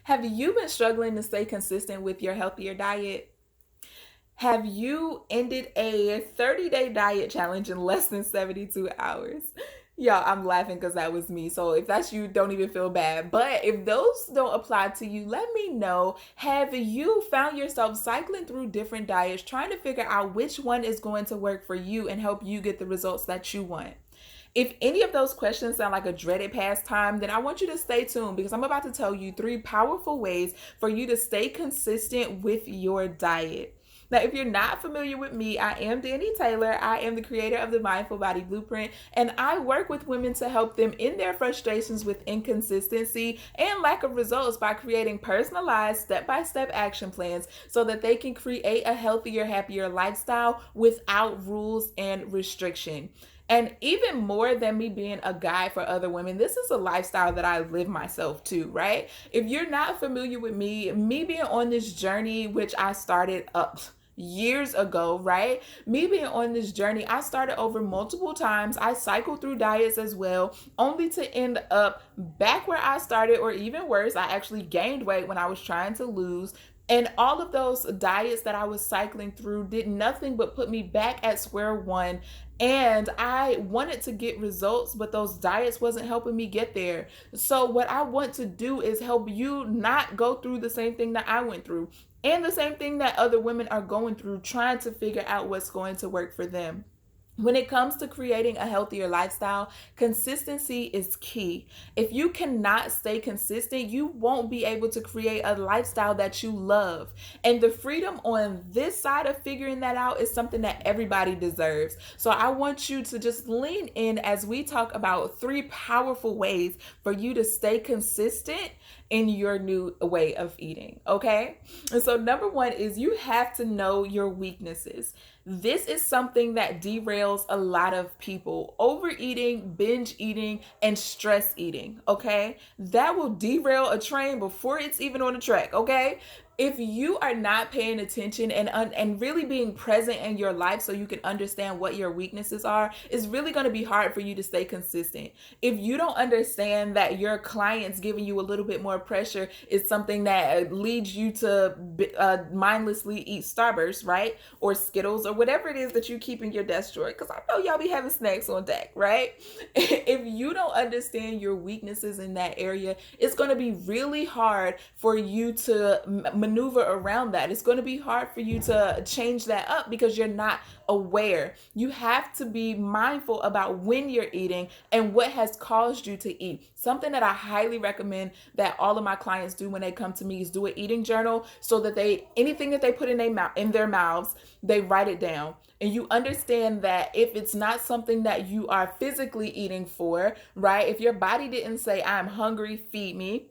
Have you been struggling to stay consistent with your healthier diet? Have you ended a 30-day diet challenge in less than 72 hours? Y'all, I'm laughing because that was me. So if that's you, don't even feel bad. But if those don't apply to you, let me know. Have you found yourself cycling through different diets, trying to figure out which one is going to work for you and help you get the results that you want? If any of those questions sound like a dreaded pastime, then I want you to stay tuned because I'm about to tell you 3 powerful ways for you to stay consistent with your diet. Now, if you're not familiar with me, I am Dani Taylor. I am the creator of the Mindful Body Blueprint, and I work with women to help them in their frustrations with inconsistency and lack of results by creating personalized step-by-step action plans so that they can create a healthier, happier lifestyle without rules and restriction. And even more than me being a guide for other women, this is a lifestyle that I live myself too, right? If you're not familiar with me being on this journey, which I started up years ago, right? Me being on this journey, I started over multiple times. I cycled through diets as well, only to end up back where I started, or even worse, I actually gained weight when I was trying to lose. And all of those diets that I was cycling through did nothing but put me back at square one. And I wanted to get results, but those diets wasn't helping me get there. So what I want to do is help you not go through the same thing that I went through and the same thing that other women are going through, trying to figure out what's going to work for them. When it comes to creating a healthier lifestyle, consistency is key. If you cannot stay consistent, you won't be able to create a lifestyle that you love. And the freedom on this side of figuring that out is something that everybody deserves. So I want you to just lean in as we talk about 3 powerful ways for you to stay consistent in your new way of eating, okay? And so number one is you have to know your weaknesses. This is something that derails a lot of people. Overeating, binge eating, and stress eating, okay? That will derail a train before it's even on the track, okay? If you are not paying attention and really being present in your life so you can understand what your weaknesses are, it's really going to be hard for you to stay consistent. If you don't understand that your clients giving you a little bit more pressure is something that leads you to mindlessly eat Starburst, right? Or Skittles or whatever it is that you keep in your desk drawer, because I know y'all be having snacks on deck, right? If you don't understand your weaknesses in that area, it's going to be really hard for you to maneuver around that. It's going to be hard for you to change that up because you're not aware. You have to be mindful about when you're eating and what has caused you to eat. Something that I highly recommend that all of my clients do when they come to me is do an eating journal, so that anything that they put in their mouths, they write it down. And you understand that if it's not something that you are physically eating for, right? If your body didn't say, I'm hungry, feed me,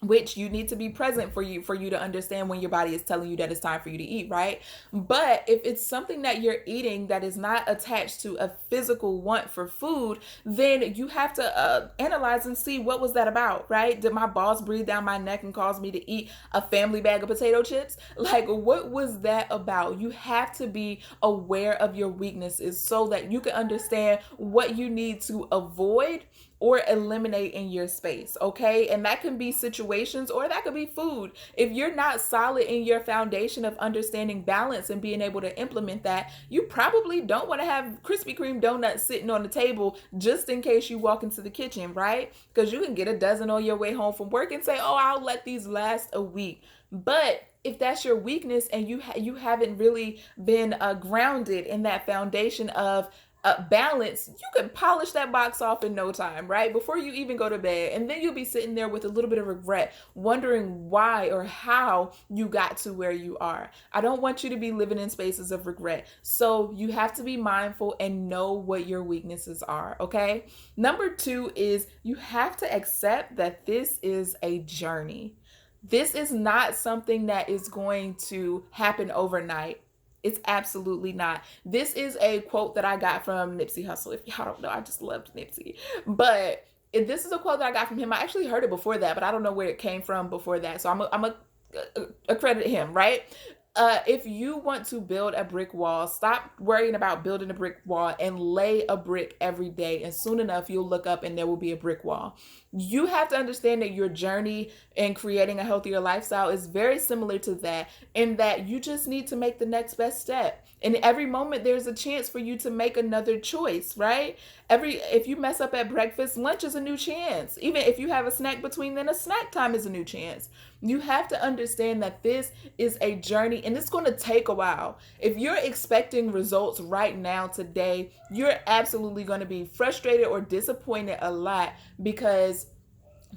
which you need to be present for you to understand when your body is telling you that it's time for you to eat, right? But if it's something that you're eating that is not attached to a physical want for food, then you have to analyze and see, what was that about, right? Did my boss breathe down my neck and cause me to eat a family bag of potato chips? Like, what was that about? You have to be aware of your weaknesses so that you can understand what you need to avoid or eliminate in your space, okay? And that can be situations or that could be food. If you're not solid in your foundation of understanding balance and being able to implement that, you probably don't want to have Krispy Kreme donuts sitting on the table just in case you walk into the kitchen, right? Because you can get a dozen on your way home from work and say, oh, I'll let these last a week. But if that's your weakness and you haven't really been grounded in that foundation of balance, you can polish that box off in no time, right? Before you even go to bed. And then you'll be sitting there with a little bit of regret, wondering why or how you got to where you are. I don't want you to be living in spaces of regret. So you have to be mindful and know what your weaknesses are, okay? Number 2 is you have to accept that this is a journey. This is not something that is going to happen overnight. It's absolutely not. This is a quote that I got from Nipsey Hussle. If y'all don't know, I just loved Nipsey. But this is a quote that I got from him. I actually heard it before that, but I don't know where it came from before that. So I'm a accredit him, right? If you want to build a brick wall, stop worrying about building a brick wall and lay a brick every day. And soon enough, you'll look up and there will be a brick wall. You have to understand that your journey in creating a healthier lifestyle is very similar to that, in that you just need to make the next best step. And every moment there's a chance for you to make another choice, right? If you mess up at breakfast, lunch is a new chance. Even if you have a snack between, then a snack time is a new chance. You have to understand that this is a journey and it's going to take a while. If you're expecting results right now today, you're absolutely going to be frustrated or disappointed a lot, because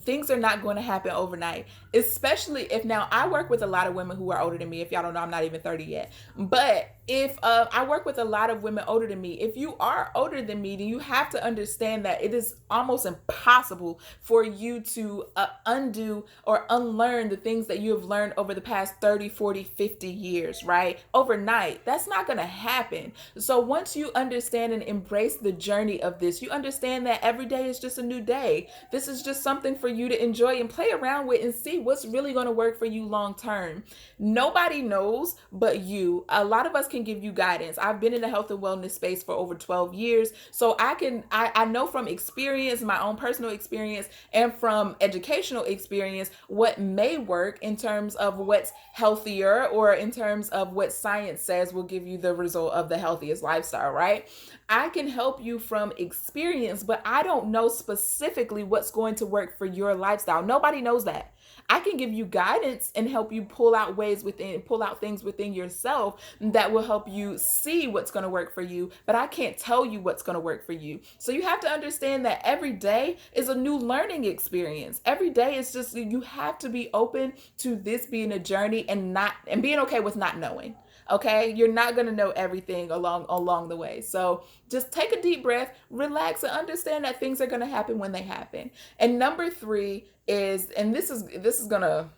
things are not going to happen overnight, especially if, now I work with a lot of women who are older than me. If y'all don't know, I'm not even 30 yet. But if I work with a lot of women older than me, if you are older than me, then you have to understand that it is almost impossible for you to undo or unlearn the things that you have learned over the past 30, 40, 50 years, right? Overnight. That's not going to happen. So once you understand and embrace the journey of this, you understand that every day is just a new day. This is just something for you to enjoy and play around with and see what's really going to work for you long term. Nobody knows but you. A lot of us can give you guidance. I've been in the health and wellness space for over 12 years. So I know from experience, my own personal experience, and from educational experience, what may work in terms of what's healthier, or in terms of what science says will give you the result of the healthiest lifestyle, right? I can help you from experience, but I don't know specifically what's going to work for your lifestyle. Nobody knows that. I can give you guidance and help you pull out things within yourself that will help you see what's going to work for you, but I can't tell you what's going to work for you. So you have to understand that every day is a new learning experience. Every day is just, you have to be open to this being a journey, and being okay with not knowing. Okay, you're not going to know everything along the way. So just take a deep breath, relax, and understand that things are going to happen when they happen. And number 3 is, and this is going to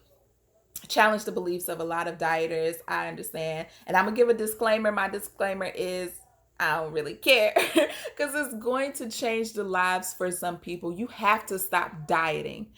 challenge the beliefs of a lot of dieters, I understand. And I'm going to give a disclaimer. My disclaimer is, I don't really care, because it's going to change the lives for some people. You have to stop dieting.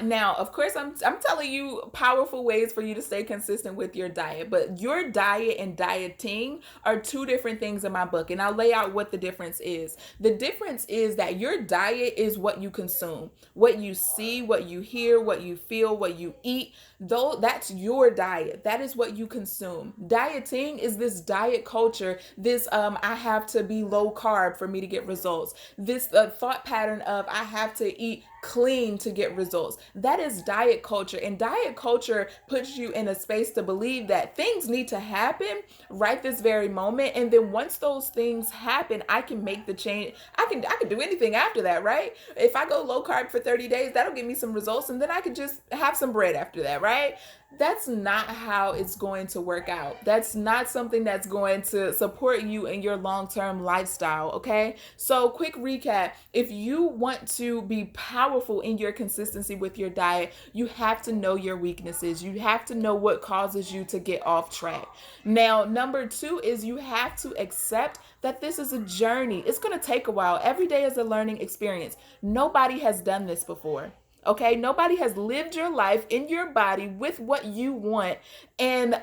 Now, of course, I'm telling you powerful ways for you to stay consistent with your diet, but your diet and dieting are two different things in my book, and I'll lay out what the difference is. The difference is that your diet is what you consume, what you see, what you hear, what you feel, what you eat. Though that's your diet. That is what you consume. Dieting is this diet culture, this I have to be low carb for me to get results. This thought pattern of I have to eat clean to get results. That is diet culture. And diet culture puts you in a space to believe that things need to happen right this very moment. And then once those things happen, I can make the change. I can do anything after that, right? If I go low carb for 30 days, that'll give me some results. And then I can just have some bread after that, right? That's not how it's going to work out. That's not something that's going to support you in your long-term lifestyle, okay? So quick recap. If you want to be powerful in your consistency with your diet, you have to know your weaknesses. You have to know what causes you to get off track. Now, number 2 is you have to accept that this is a journey. It's going to take a while. Every day is a learning experience. Nobody has done this before. Okay, nobody has lived your life in your body with what you want and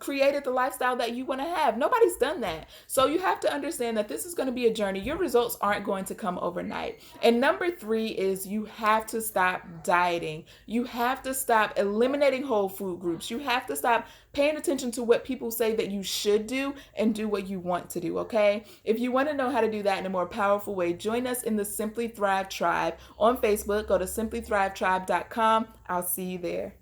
created the lifestyle that you want to have. Nobody's done that. So you have to understand that this is going to be a journey. Your results aren't going to come overnight. And number 3 is you have to stop dieting. You have to stop eliminating whole food groups. You have to stop paying attention to what people say that you should do and do what you want to do, okay? If you want to know how to do that in a more powerful way, join us in the Simply Thrive Tribe on Facebook. Go to simplythrivetribe.com. I'll see you there.